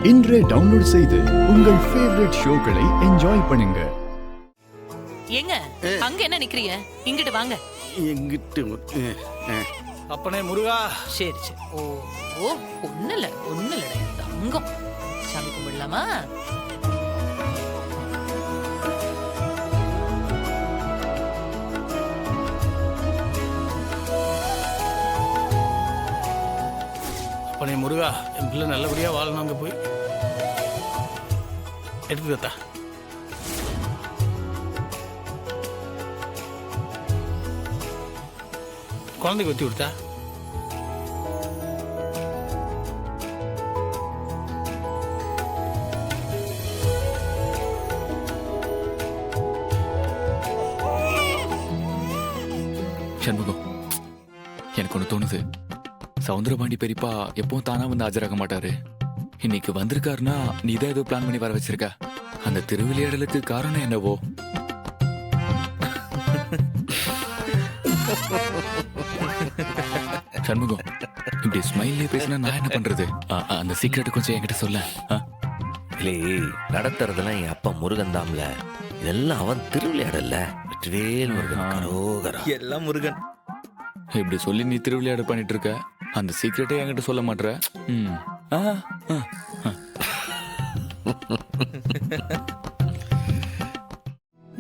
இன்றே டவுன்லோட் செய்து உங்கள் ஃபேவரட் ஷோக்களை என்ஜாய் பண்ணுங்க. ஏங்க அங்க என்ன நிக்கிறீங்க? இங்கிட்டு வாங்க. எங்கிட்டு அப்பனே முருகா. சரி சரி. ஓ ஓ ஒண்ணுல தங்கம். சாமி கும்பிடலாமா? அப்பனே முருகா, என் பிள்ளை நல்லபடியா வாழணும். அங்க போய் எடுத்துக்கத்தா. குழந்தைக்கு வச்சு கொடுத்தா சண்முகம், எனக்கு ஒன்று தோணுது. சவுந்தரபாண்டி பெரியப்பா எப்பவும் தானா வந்து ஆஜராக மாட்டாரு. இன்னைக்கு வந்திருக்காருன்னா நீ தான் ஏதோ பிளான் பண்ணி வர வச்சிருக்க. அந்த திருவிளையாடலுக்கு காரணம் என்னவோ? சண்முகம், இப்படி ஸ்மைல்லே பேசினா நான் என்ன பண்றது? அந்த சீக்கிரட் கொஞ்சம் என்கிட்ட சொல்ல. இல்லை, நடத்துறதெல்லாம் என் அப்பா முருகன் தாம்ல. இதெல்லாம் அவன் திருவிளையாடல்ல. வெற்றிவேல் முருகன், கரோகரா. எல்லாம் முருகன். இப்படி சொல்லி நீ திருவிளையாடு பண்ணிட்டு இருக்க. அந்த சீக்கிரட்டே என்கிட்ட சொல்ல மாட்டேற.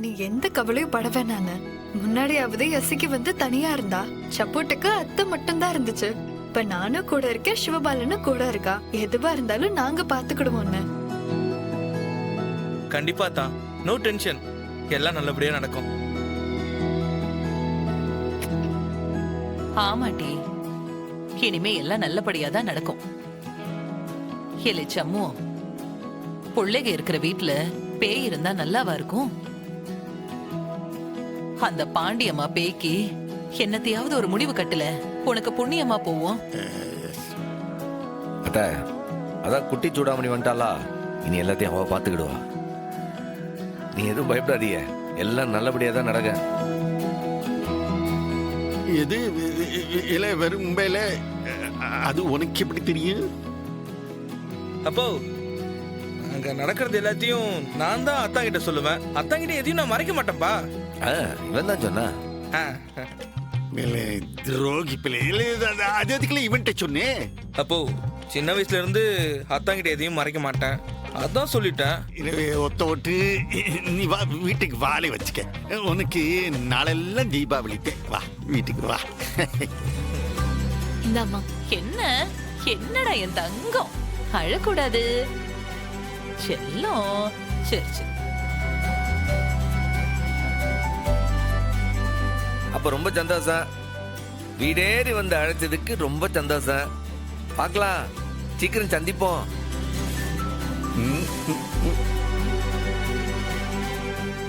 நீ எந்த கவலையும் பட வேணான்னு. முன்னாடியாவது எசிக்கு வந்து தனியா இருந்தா. சப்போர்ட்டுக்கு அத்தை மட்டும் தான் இருந்துச்சு. இப்ப நானும் கூட இருக்கேன், சிவபாலனும் கூட இருக்கா. எதுவா இருந்தாலும் நாங்க பாத்துக்கிடுவோம்னு. கண்டிப்பா தான். நோ டென்ஷன், எல்லாம் நல்லபடியா நடக்கும். ஆமாட்டி, இனிமே எல்லாம் நல்லபடியா தான் நடக்கும். இல்லை சம்மு, பிள்ளைக இருக்கிற வீட்டுல பேய் இருந்தா நல்லாவா இருக்கும்? அந்த பாண்டியம்மா பேய்க்கு என்னத்தையாவது ஒரு முடிவு கட்டல, உனக்கு புண்ணியமா போவோம். அட்ட, அதான் குட்டி சூடாமணி வந்துட்டாளா. இனி எல்லாத்தையும் அவ பாத்துக்கிடுவா. நீ எதுவும் பயப்படாதீங்க, எல்லாம் நல்லபடியா தான் நடக்க. எது இல்ல வெறும் மும்பையில அது உனக்கு எப்படி தெரியும்? அப்போ அங்க நடக்கிறது எல்லாத்தையும் நான் தான் அத்தா கிட்ட சொல்லுவேன். அத்தா கிட்ட எதையும் நான் மறைக்க மாட்டேன்பா. இவன் தான் சொன்னா. துரோகி பிள்ளை. அது அதுக்குள்ள இவன்ட்ட சொன்னேன். அப்போ சின்ன வயசுல இருந்து அத்தா கிட்ட எதையும் மறைக்க மாட்டேன், அதான் சொல்லிட்டேன். ஒத்த ஓட்டு நீ வா, வீட்டுக்கு வாழை வச்சுக்க. உனக்கு நாளெல்லாம் தீபாவளி. வா வீட்டுக்கு வா. இந்தாம்மா. என்ன என்னடா என் தங்கம், அழக்கூடாது செல்லம். சரி சரி. அப்ப ரொம்ப சந்தோஷம். வீடேறி வந்து அழைச்சதுக்கு ரொம்ப சந்தோஷம். பார்க்கலாம், சீக்கிரம் சந்திப்போம்.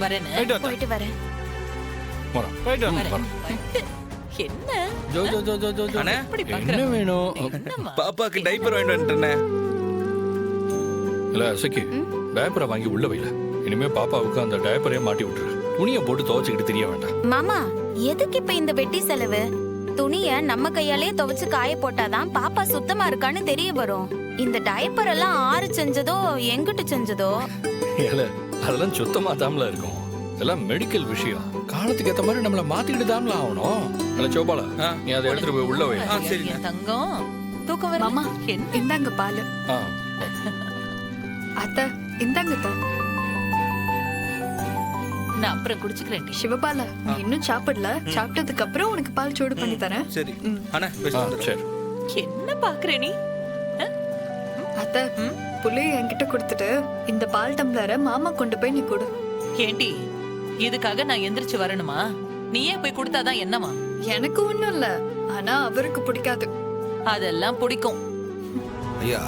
வரேன்னு. போயிட்டு வரேன். போயிட்டு வரேன். வரேன். என்ன Joe Joe Joe Joe Joe Joe. அண்ணே, இப்படி என்ன பாக்குற? வேணும்? என்னம்மா? பாப்பாக்கு டைப்பர் வாங்கிட்டு வந்துட்டேனே. இல்ல சக்கி, டயப்பரை வாங்கி உள்ள வைல. இனிமே பாப்பாவுக்கு அந்த டயப்பரே மாட்டி விட்டுரு. துணியை போட்டு துவைச்சுக்கிட்டு தெரிய வேண்டாம். மாமா, எதுக்கு இப்ப இந்த வெட்டி செலவு? துணிய நம்ம கையாலே துவைச்சு காய போட்டாதான் பாப்பா சுத்தமா இருக்கான்னு தெரிய வரும். இந்த டயப்பர் எல்லாம் ஆறு செஞ்சதோ எங்கிட்டு செஞ்சதோ? இல்ல, அதெல்லாம் சுத்தமா தாம்ல இருக்கும். இதெல்லாம் மெடிக்கல் விஷயம். காலத்துக்கு ஏத்த மாதிரி நம்மள மாத்திக்கிட்டு தாம்ல ஆகணும். இல்ல சோபால, நீ அதை எடுத்துட்டு போய் உள்ள வை. சரி என் தங்கம், தூக்கம் வருது. மாமா, என்ன? இந்தாங்க பாலு. ஆ. அத்தை, இந்தாங்க அத்தை. நான் அப்புறம் குடிச்சுக்கிறேன். சிவபால, நீ இன்னும் சாப்பிடல. சாப்பிட்டதுக்கு அப்புறம் உனக்கு பால் சூடு பண்ணி தரேன். சரி அண்ணா, சரி. என்ன பாக்குற நீ? அத்தை, புள்ளைய என்கிட்ட கொடுத்துட்டு இந்த பால் டம்ளரை மாமா கொண்டு போய் நீ கொடு. ஏண்டி, இதுக்காக நான் எந்திரிச்சு வரணுமா? நீயே போய் கொடுத்தாதான் என்னமா? எனக்கு ஒண்ணும் இல்ல, ஆனா அவருக்கு பிடிக்காது. அதெல்லாம் பிடிக்கும். ஐயா,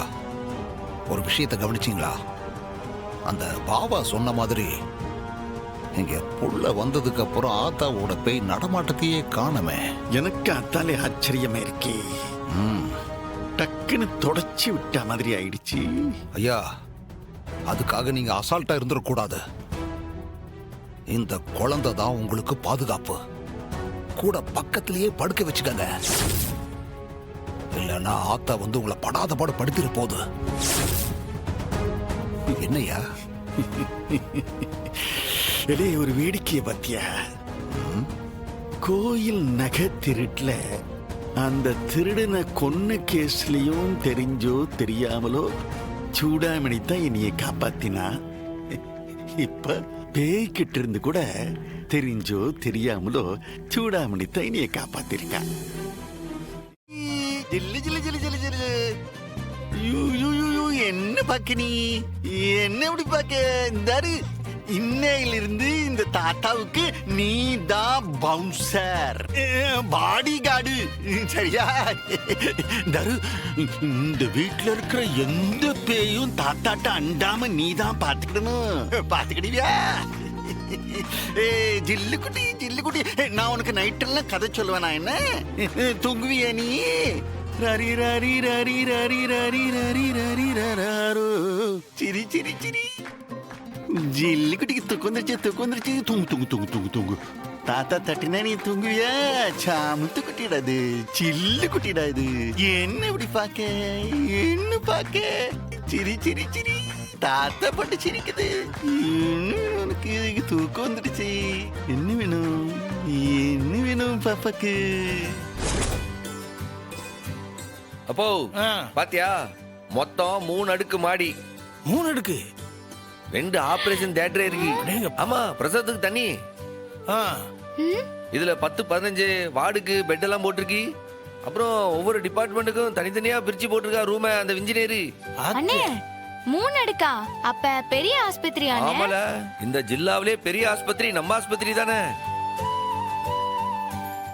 ஒரு விஷயத்தை கவனிச்சிங்களா? அந்த பாபா சொன்ன மாதிரி இங்க புள்ள வந்ததுக்கு அப்புறம் ஆத்தாவோட பேய் நடமாட்டத்தையே காணமே. எனக்கு அத்தாலே ஆச்சரியமா இருக்கே. டக்குன்னு தொடச்சி விட்ட மாதிரி ஆயிடுச்சு. ஐயா, அதுக்காக நீங்க அசால்ட்டா இருந்துடக்கூடாது. இந்த குழந்தை தான் உங்களுக்கு பாதுகாப்பு. கூட பக்கத்திலேயே படுக்க வச்சுக்கங்க. இல்லைன்னா ஆத்தா வந்து உங்களை படாத பாடு படுத்திட போகுது. என்னையா? இலே ஒரு வேடிக்கைய பத்தியா? கோயில் நகை திருட்டுல அந்த திருடனை கொன்ன கேஸ்லயும் தெரிஞ்சோ தெரியாமலோ சூடாமணி தான் என்னைய காப்பாத்தினா. இப்ப பேய்கிட்ட இருந்து கூட தெரிஞ்சோ தெரியாமலோ சூடாமணி தான் என்னைய காப்பாத்திருக்கான். ஜில்லு ஜில்லு ஜில்லு ஜில்லு ஜில்லு. யூ, யூ, யூ, யூ, என்ன பாக்க நீ? என்ன இப்படி பாக்க? இந்தாரு, இன்னையிலிருந்து இந்த தாத்தாவுக்கு நீ தான் பவுன்சர், பாடி கார்டு, சரியா? தரு, இந்த வீட்டுல இருக்கிற எந்த பேயும் தாத்தாட்ட அண்டாம நீ தான் பாத்துக்கிடணும். பாத்துக்கிடுவியா? ஜில்லு குட்டி, ஜில்லு குட்டி, நான் உனக்கு நைட்டெல்லாம் கதை சொல்லுவேன். நான் என்ன தூங்குவியா நீ? ரரி ரரி ரரி ரரி ரரி ரரி ரரி ரராரோ. சிரி சிரி சிரி. ஜில்லு குட்டிக்கு தூக்கம் வந்துருச்சு. தூங்கு தூங்கு தூங்கு தூங்கு தூங்கு. தாத்தா தட்டினா நீ தூங்குவியா? சாமுத்து குட்டிடாது, சில்லு குட்டிடாது. என்ன இப்படி பாக்க? என்ன பாக்க? சிரி சிரி சிரி. தாத்தா பட்டு சிரிக்குது. உனக்கு தூக்கம் வந்துடுச்சு. என்ன வேணும்? என்ன வேணும் பாப்பாக்கு? அப்போ பாத்தியா, மொத்தம் 3 அடுக்கு மாடி. 3 அடுக்கு? 2 ஆபரேஷன் தியேட்டர் இருக்கு. ஆமா, பிரசவத்துக்கு தண்ணி. இதுல 10-15 வார்டுக்கு பெட் எல்லாம் போட்டிருக்கு. அப்புறம் ஒவ்வொரு டிபார்ட்மெண்ட்டுக்கும் தனித்தனியா பிரிச்சு போட்டிருக்கா ரூம அந்த இன்ஜினியர். அண்ணே 3 அடுக்கா? அப்ப பெரிய ஆஸ்பத்திரி. ஆமால, இந்த ஜில்லாவிலே பெரிய ஆஸ்பத்திரி நம்ம ஆஸ்பத்திரி தானே.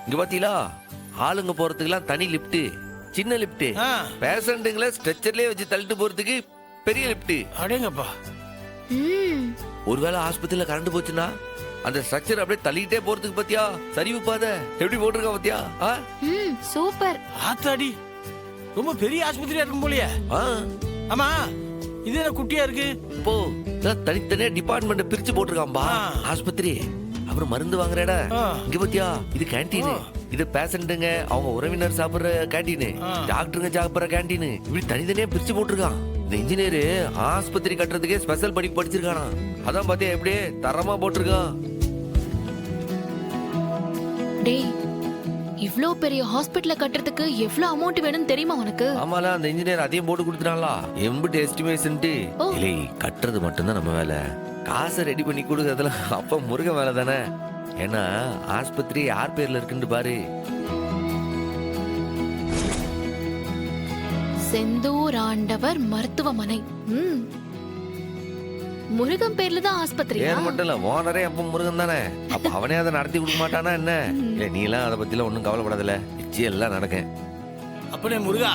இங்க பாத்தீங்களா, ஆளுங்க போறதுக்குலாம் தனி லிப்ட், சின்ன லிப்ட், பேஷண்ட்டுங்களை ஸ்ட்ரெச்சர்லயே வச்சு தள்ளிட்டு போறதுக்கு பெரிய லிப்ட். அடேங்கப்பா. ஒருவேளை ஆஸ்பத்திரியில கரண்ட் போச்சுன்னா அந்த ஸ்ட்ரக்சர் அப்படியே தள்ளிட்டே போறதுக்கு பாத்தியா சரிவு பாதை எப்படி போட்டிருக்கா பாத்தியா? சூப்பர். ஆத்தாடி, ரொம்ப பெரிய ஆஸ்பத்திரியா இருக்கும் போலயே. ஆமா, இது என்ன குட்டியா இருக்கு? இப்போ தனித்தனியா டிபார்ட்மெண்ட் பிரிச்சு போட்டிருக்காம்பா ஆஸ்பத்திரி. அப்புறம் மருந்து வாங்குற இடம் இங்க பாத்தியா, இது கேண்டீன். இது பேஷண்ட்டுங்க அவங்க உறவினர் சாப்பிடுற கேண்டீன், டாக்டருங்க சாப்பிடுற கேண்டீன். இப்படி தனித்தனியா பிரிச்சு போட்டிருக்கான். இந்த இன்ஜினியர் ஆஸ்பத்திரி கட்டுறதுக்கே ஸ்பெஷல் படிப்பு படிச்சிருக்கானா. அதான் பாத்தியா எப்படி தரமா போட்டிருக்கான். டேய், இவ்ளோ பெரிய ஹாஸ்பிடல்ல கட்டுறதுக்கு எவ்ளோ அமௌண்ட் வேணும்னு தெரியுமா உனக்கு? ஆமால, அந்த இன்ஜினியர் அதையும் போட்டு கொடுத்துட்டாங்களா. எம்பிட்டு எஸ்டிமேஷன்ட்டு இல்லை, கட்டுறது மட்டும்தான் நம்ம வேலை. காசை ரெடி பண்ணி கொடுக்கறதுல அப்ப முருகன் வேலை தானே. ஏன்னா ஆஸ்பத்திரி யார் பேர்ல இருக்குன்னு பாரு. செந்தூர் ஆண்டவர் மருத்துவமனை. முருகன் பேர்ல தான் ஆஸ்பத்திரி. ஏன் மட்டும் இல்ல, ஓனரே அப்ப முருகன் தானே. அப்ப அவனே அதை நடத்தி கொடுக்க மாட்டானா என்ன? நீ எல்லாம் அதை பத்தி எல்லாம் ஒன்னும் கவலைப்படாதல, நிச்சயம் எல்லாம் நடக்கும். அப்பனே முருகா,